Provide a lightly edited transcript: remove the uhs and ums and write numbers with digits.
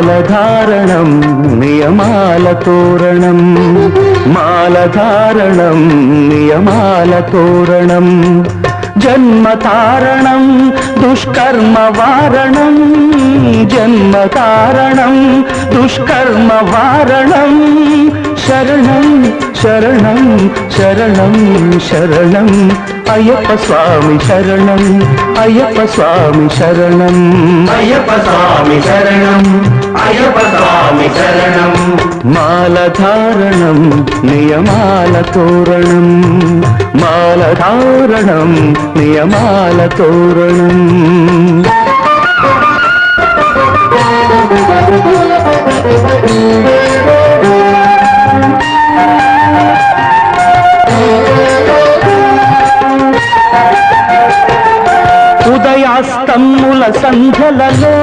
మాలధారణం నియమాల తోరణం మాలధారణం నియమాల తోరణం జన్మతారణం దుష్కర్మ వారణం జన్మతారణం దుష్కర్మ వారణం శరణం శరణం శరణం శరణం అయ్యప్ప స్వామి శరణం అయ్యప్ప స్వామి శరణం అయ్యప్ప స్వామి శరణం అయ్యప్ప స్వామి శరణం మాలధారణం నియమాల తోరణం మాలధారణం నియమాల తోరణం ఉదయాస్తమ్ముల సంధ్యలలో